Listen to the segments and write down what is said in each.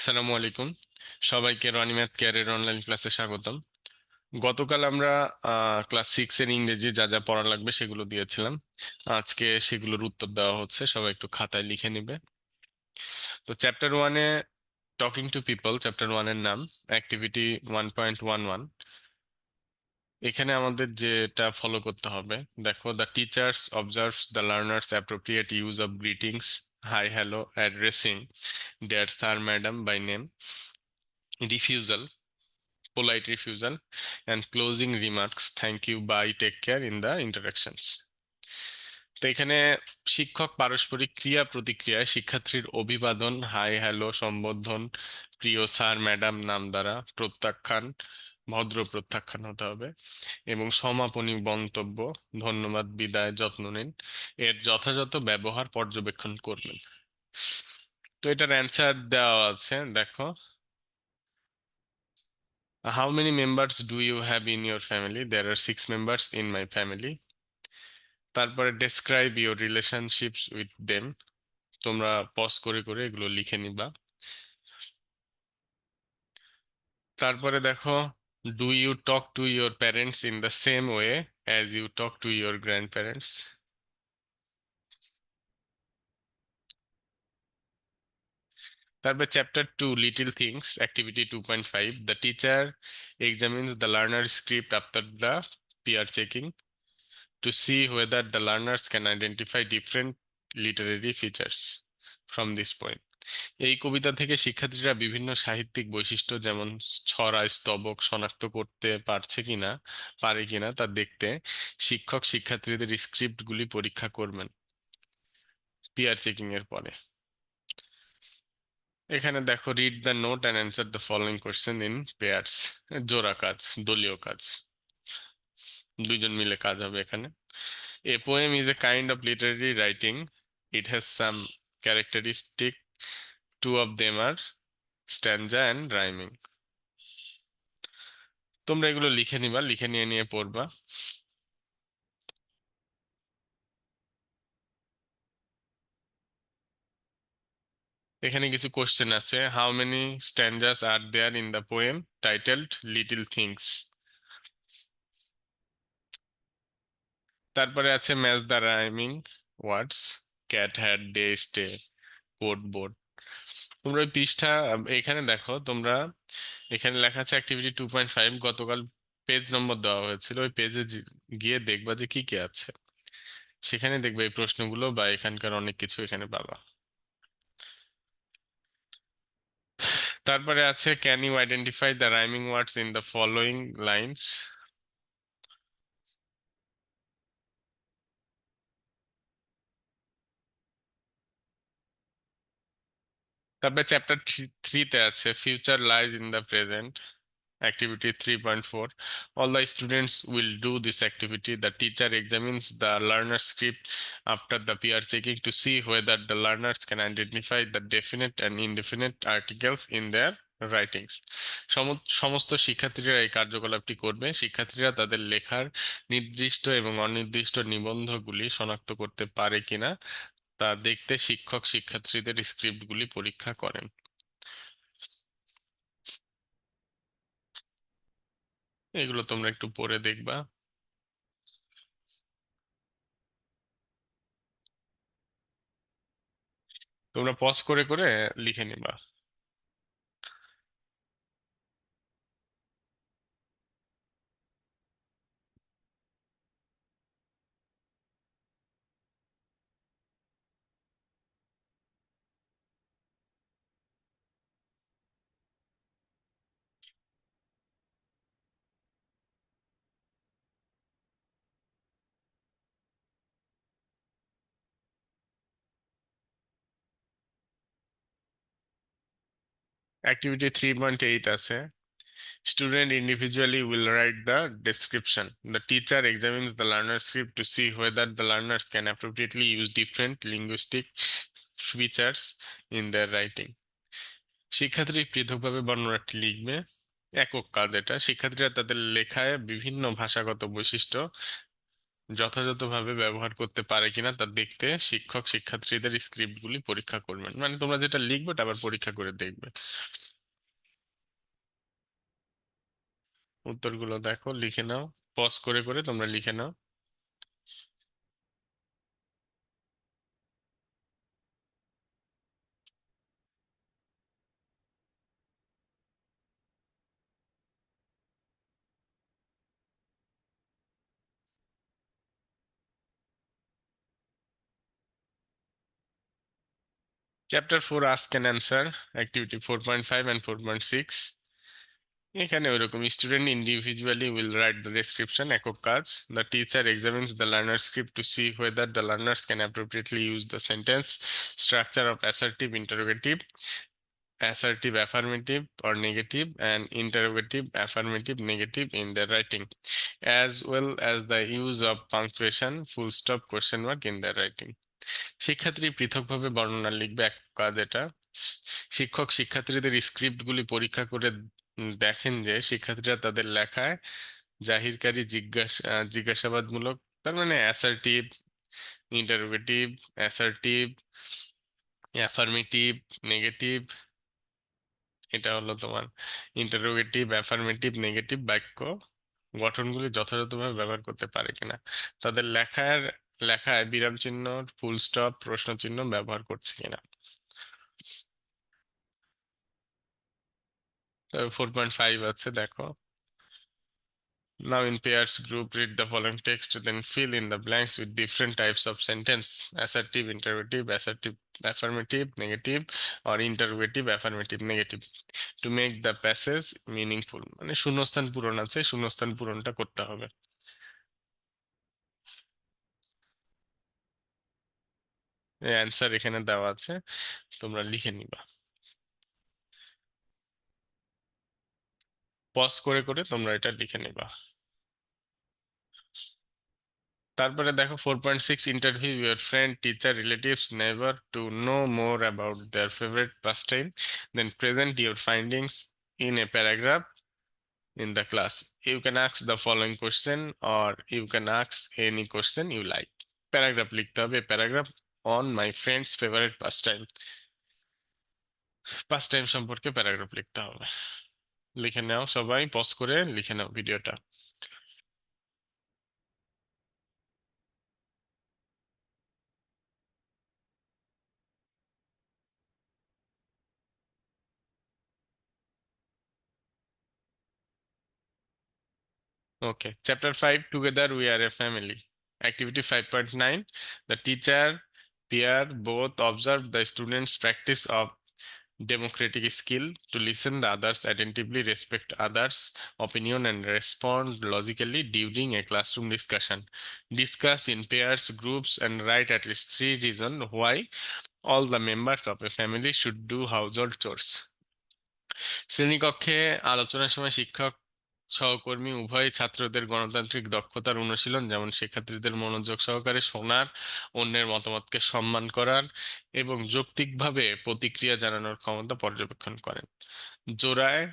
আসসালামু আলাইকুম। সবাইকে রনি ম্যাথ কেয়ারের অনলাইন ক্লাসে স্বাগতম। গতকাল আমরা ক্লাস 6 এর ইংরেজি যা যা পড়া লাগবে সেগুলো দিয়েছিলাম। আজকে সেগুলোর উত্তর দেওয়া হচ্ছে, সবাই একটু খাতায় লিখে নিবে। তো চ্যাপ্টার 1-এ টকিং টু পিপল, চ্যাপ্টার 1 এর নাম অ্যাক্টিভিটি 1.11। এখানে আমাদের যেটা ফলো করতে হবে, দেখো, the teachers observes the learners appropriate use of greetings, hi hello, addressing their sir madam by name, refusal, polite refusal, and closing remarks, thank you, bye, take care in the interactions. তো এখানে শিক্ষক পারস্পরিক ক্রিয়া প্রতিক্রিয়ায় শিক্ষার্থীর অভিবাদন, hi hello, সম্বোধন, প্রিয় স্যার ম্যাডাম নাম দ্বারা, প্রত্যাখ্যান, ভদ্র প্রত্যাখ্যান হতে হবে, এবং সমাপনী মন্তব্য, ধন্যবাদ, বিদায়, যত্ন নিন, এর যথাযথ ব্যবহার পর্যবেক্ষণ করবেন। তো এটার অ্যান্সার দেওয়া আছে, দেখো। How many members do you have in your family? There are 6 members in my family. তারপরে describe your relationships with them. তোমরা পজ করে করে এগুলো লিখে নিবা। তারপরে দেখো, do you talk to your parents in the same way as you talk to your grandparents? তারপরে chapter 2 little things activity 2.5, the teacher examines the learner script after the peer checking to see whether the learners can identify different literary features from this point. এই কবিতা থেকে শিক্ষার্থীরা বিভিন্ন সাহিত্যিক বৈশিষ্ট্য যেমন ছড়া, স্তবক শনাক্ত করতে পারে কিনা তা দেখতে শিক্ষক শিক্ষার্থীদের স্ক্রিপ্টগুলি পরীক্ষা করবেন পিয়ার চেকিং এর পরে। এখানে দেখো, read the note and answer the following question in pairs, জোড়া কাজ, দলীয় কাজ, দুইজন মিলে কাজ হবে এখানে। A poem is a kind of literary writing. It has some characteristic. Two of them are stanza and rhyming. তোমরা এগুলো লিখে নিবা, লিখে নিয়ে নিয়ে পড়বা। এখানে কিছু কোশ্চেন আছে। How many stanzas are there in the poem titled little things? তারপরে আছে match the rhyming words, cat, hat, day, stay, code, board. তোমরা ওই পৃষ্ঠা, এখানে দেখো, তোমরা এখানে লেখা আছে অ্যাক্টিভিটি 2.5, গতকাল পেজ নম্বর দেওয়া হয়েছিল, ওই পেজে গিয়ে দেখবা যে কি কি আছে। সেখানে দেখবে এই প্রশ্নগুলো বা এখানকার অনেক কিছু এখানে পাবা। তারপরে আছে can you identify the rhyming words in the following lines? তারপরে চ্যাপ্টার 3-তে আছে future lies in the present, activity 3.4. All the students will do this activity. The teacher examines the learner script after the peer checking to see whether the learners can identify the definite and indefinite articles in their writings. সমস্ত শিক্ষার্থীরা এই কার্যকলাপটি করবে। শিক্ষার্থীরা তাদের লেখার নির্দিষ্ট এবং অনির্দিষ্ট নিবন্ধগুলি শনাক্ত করতে পারে কিনা তা দেখতে শিক্ষক শিক্ষার্থীদের স্ক্রিপ্টগুলি পরীক্ষা করেন। এগুলো তোমরা একটু পড়ে দেখবা। তোমরা পজ করে করে লিখে নিবা। অ্যাক্টিভিটি 3.8 আছে, student individually will write the description, the teacher examines the learner script to see whether the learners can appropriately use different linguistic features in their writing. শিক্ষার্থী পৃথকভাবে বর্ণনাটি লিখবে। একক কাজ এটা, শিক্ষার্থীরা তাদের লেখায় বিভিন্ন ভাষাগত বৈশিষ্ট্য যথাযথভাবে ব্যবহার করতে পারে কিনা তা দেখতে শিক্ষক শিক্ষার্থীদের স্ক্রিপ্টগুলি পরীক্ষা করবেন, মানে তোমরা যেটা লিখবে ওটা আবার পরীক্ষা করে দেখবে। উত্তরগুলো দেখো, লিখে নাও, পজ করে করে তোমরা লিখে নাও। Chapter 4 ask and answer, activity 4.5 and 4.6। এখানে ওইরকম student individually will write the description, একক কাজ। The teacher examines the learner script to see whether the learners can appropriately use the sentence structure of assertive, interrogative, assertive affirmative or negative, and interrogative affirmative negative in their writing, as well as the use of punctuation, full stop, question mark in their writing. শিক্ষার্থী পৃথকভাবে বর্ণনা লিখবে, এক কাজ এটা। শিক্ষক শিক্ষার্থীদের স্ক্রিপ্টগুলি পরীক্ষা করে দেখেন যে শিক্ষার্থীরা তাদের লেখায় জাহিরকারী জিজ্ঞাসাবাদমূলক, তার মানে assertive, interrogative, assertive, affirmative, negative, এটা হলো তোমার ইন্টারোগেটিভ, অ্যাফার্মেটিভ, নেগেটিভ বাক্য গঠনগুলি যথাযথভাবে ব্যবহার করতে পারে কিনা, তাদের লেখায় বিরাম চিহ্ন, ফুল স্টপ, প্রশ্ন চিহ্ন ব্যবহার করছে কিনা। 4.5 আছে, দেখো। Now in pairs group, read the following text, then fill in the blanks with different types of sentence: assertive, interrogative, assertive, affirmative, negative, or interrogative, affirmative, negative, to make the passage meaningful. মানে শূন্যস্থান পূরণ আছে, শূন্যস্থান পূরণটা করতে হবে। এই answer এখানে দেওয়া আছে, তোমরা লিখে নিবা, পজ করে করে তোমরা এটা লিখে নিবা। তারপরে দেখো 4.6, interview your friend, teacher, relatives, neighbour to know more about their favourite pastime, then present your findings in a paragraph in the class. You can ask the following question or you can ask any question you like. Paragraph লিখতে হবে, paragraph on my friends favourite pastime, time সম্পর্কে paragraph লিখতে হবে। লিখে নাও, সবাই pause করে লিখে নাও ভিডিওটা। Okay. Chapter 5, Together We Are a Family. Activity 5.9. The teacher, peer both observe the students' practice of democratic skill to listen the others attentively, respect others' opinion, and respond logically during a classroom discussion. Discuss in pairs, groups, and write at least 3 reasons why all the members of a family should do household chores. শ্রেণীকক্ষে আলোচনার সময় শিক্ষক সহকর্মী উভয় ছাত্রদের গণতান্ত্রিক দক্ষতার অনুশীলন, যেমন শিক্ষার্থীদের মনোযোগ সহকারে শোনার, অন্যের মতামতকে সম্মান করার এবং যৌক্তিকভাবে প্রতিক্রিয়া জানানোর ক্ষমতা পর্যবেক্ষণ করেন। জোড়ায়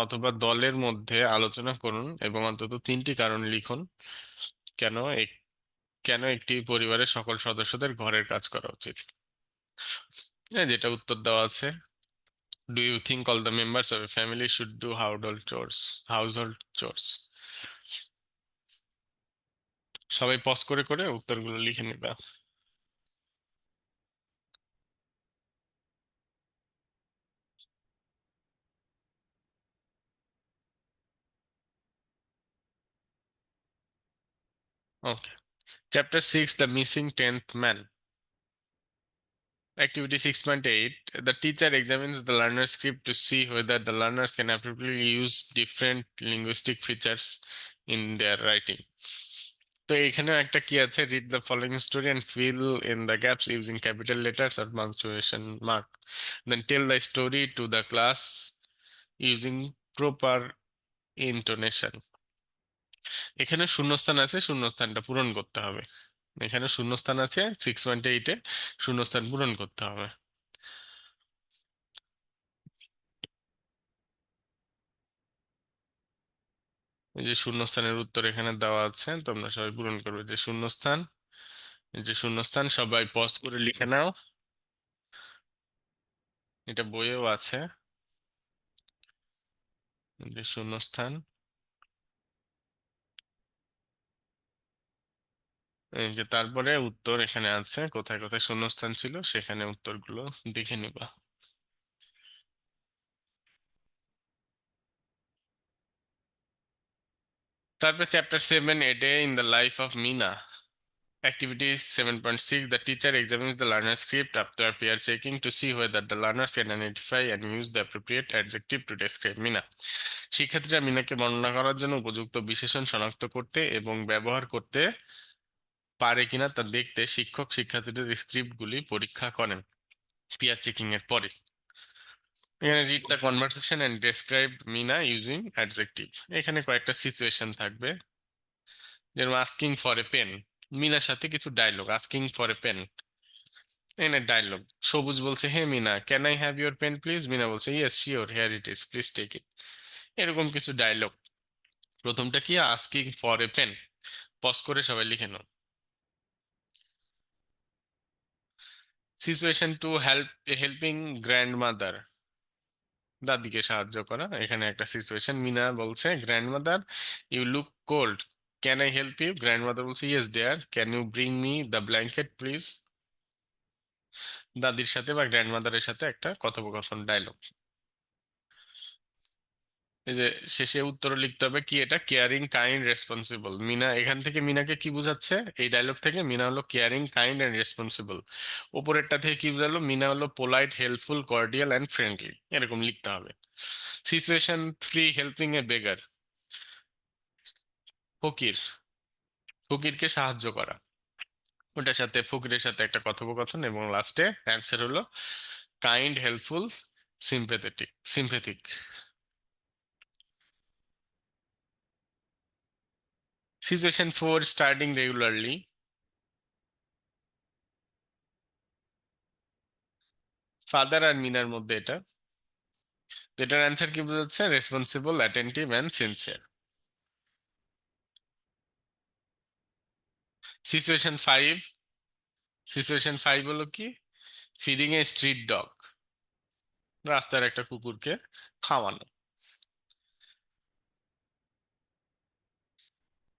অথবা দলের মধ্যে আলোচনা করুন এবং অন্তত 3টি কারণ লিখুন কেন কেন একটি পরিবারের সকল সদস্যদের ঘরের কাজ করা উচিত। যেটা উত্তর দেওয়া আছে, do you think all the members of a family should do household chores? Household chores. সবাই পজ করে করে উত্তরগুলো লিখে নিবা। Okay. Chapter 6, The Missing Tenth Man. Activity 6.8. The teacher examines the learner script to see whether the learners can appropriately use different linguistic features in their writing. তো এখানেও একটা কি আছে, read the following story and fill in the gaps using capital letters or punctuation mark. Then tell the story to the class using proper intonation. এখানে শূন্যস্থান আছে, শূন্যস্থানটা পূরণ করতে হবে। এখানে শূন্যস্থান আছে 6.8-এ, শূন্যস্থান পূরণ করতে হবে। এই যে শূন্যস্থানের উত্তর এখানে দেওয়া আছে, তোমরা সবাই পূরণ করবে। যে শূন্যস্থান, এই যে শূন্যস্থান, সবাই পজ করে লিখে নাও। এটা বইয়েও আছে। এই যে শূন্যস্থান, এই যে তারপরে উত্তর এখানে আছে, কোথায় কোথায় শূন্যস্থান ছিল সেখানে উত্তরগুলো দেখে নিবা। তারপর chapter 7, a day in the life of Mina. Activity 7.6, the teacher examines the learner script after peer checking to see whether the learners can identify and use the appropriate adjective to describe Mina. শিক্ষার্থীরা মিনাকে বর্ণনা করার জন্য উপযুক্ত বিশেষণ শনাক্ত করতে এবং ব্যবহার করতে পারে কিনা তা দেখতে শিক্ষক শিক্ষার্থীদের স্ক্রিপ্টগুলি পরীক্ষা করেন পিয়ার চেকিং এর পরে। এখানে read the conversation and describe Mina using adjective. এখানে কয়েকটা সিচুয়েশন থাকবে, যেরকম আস্কিং ফর এ পেন, মিনার সাথে কিছু dialogue. Asking for a pen, এখানে ডায়লগ। সবুজ বলছে, hey Mina, can I have your pen please? Mina বলছে, yes sure, here it is, please take it. এরকম কিছু ডায়লগ। প্রথমটা কি? Asking for a pen. Pause করে সবাই লিখে নাও। সিচুয়েশন টু, হেল্পিং গ্র্যান্ডমাদার, দাদিকে সাহায্য করা। এখানে একটা সিচুয়েশন, মিনা বলছে, grandmother you look cold, can I help you? Grandmother বলছে, yes dear, can you bring me the blanket please? দাদির সাথে বা গ্র্যান্ডমাদারের সাথে একটা কথোপকথন ডায়লগ। এই যে শেষে উত্তর লিখতে হবে কি, এটা কেয়ারিং কাইন্ড রেসপন্সিবল। মিনা এখান থেকে মিনাকে কি বোঝাচ্ছে? এই ডায়লগ থেকে মিনা হলো কেয়ারিং কাইন্ড এন্ড রেসপন্সিবল। উপরেরটা থেকে কি বোঝালো? মিনা হলো polite helpful cordial and friendly, এরকম লিখতে হবে। সিচুয়েশন 3, হেল্পিং এ বেগার, ফকির, ফকিরকে সাহায্য করা। ওটার সাথে ফকিরের সাথে একটা কথোপকথন, এবং লাস্টে অ্যান্সার হলো kind helpful sympathetic, sympathetic. Situation 4, starting regularly, father আর মিনার মধ্যে এটা। তো এটার অ্যান্সার কি বোঝাচ্ছে? Responsible, attentive and sincere. Situation 5, situation 5 হলো কি, ফিডিং এ স্ট্রিট ডগ, রাস্তার একটা কুকুরকে খাওয়ানো।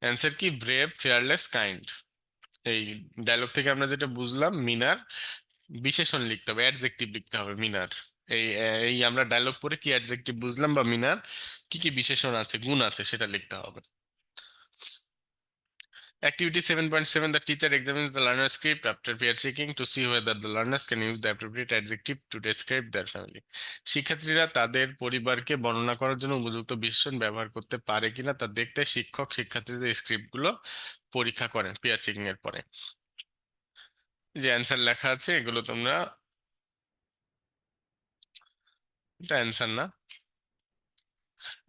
অ্যান্সার কি, ব্রেভ, ফিয়ারলেস, কাইন্ড। এই ডায়লগ থেকে আমরা যেটা বুঝলাম, মিনার বিশেষণ লিখতে হবে, অ্যাডজেক্টিভ লিখতে হবে মিনার। এই এই আমরা ডায়লগ পড়ে কি অ্যাডজেক্টিভ বুঝলাম, বা মিনার কি কি বিশেষণ আছে, গুণ আছে, সেটা লিখতে হবে। Activity 7.7, the teacher examines the learner script after peer checking to see whether the learners can use the appropriate adjective to describe their family. শিক্ষার্থীরা তাদের পরিবারকে বর্ণনা করার জন্য উপযুক্ত বিশেষণ ব্যবহার করতে পারে কিনা তা দেখতে শিক্ষক শিক্ষার্থীদের স্ক্রিপ্টগুলো পরীক্ষা করেন পেয়ার চেকিং এর পরে। যে অ্যান্সার লেখা আছে এগুলো তোমরা, এটা অ্যান্সার না।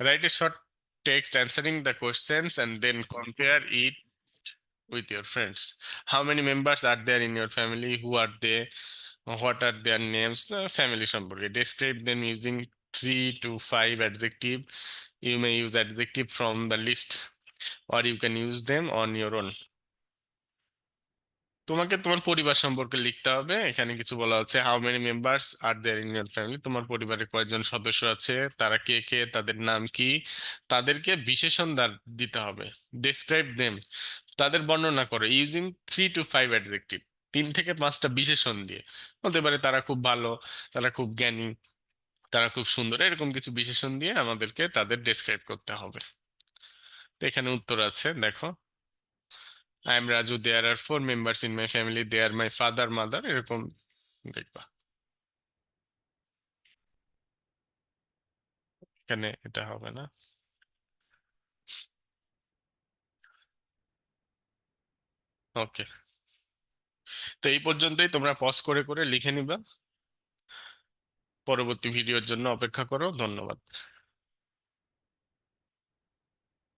Write a short text answering the questions and then compare it with your friends. How many members are there in your family? Who are they? What are their names? The family সম্পর্কে describe them using 3 to 5 adjective. You may use adjective from the list or you can use them on your own. তোমাকে তোমার পরিবার সম্পর্কে লিখতে হবে। এখানে কিছু বলা হচ্ছে, how many members are there in your family, তোমার পরিবারে কয়জন সদস্য আছে, তারা কে কে, তাদের নাম কি, তাদেরকে বিশেষণ দিতে হবে। ডেসক্রাইব দেম, তাদের বর্ণনা করো, ইউজিং 3 to 5 অ্যাডজেক্টিভ, 3 থেকে 5টা বিশেষণ দিয়ে। হতে পারে তারা খুব ভালো, তারা খুব জ্ঞানী, তারা খুব সুন্দর, এরকম কিছু বিশেষণ দিয়ে আমাদেরকে তাদের ডেসক্রাইব করতে হবে। তো এখানে উত্তর আছে, দেখো, I am Raju, there are 4 members in my family, they are my father mother, এরকম দেখবা। এখানে এটা হবে না। ওকে, তো এই পর্যন্তই, তোমরা পজ করে করে লিখে নিবা। পরবর্তী ভিডিওর জন্য অপেক্ষা করো। ধন্যবাদ।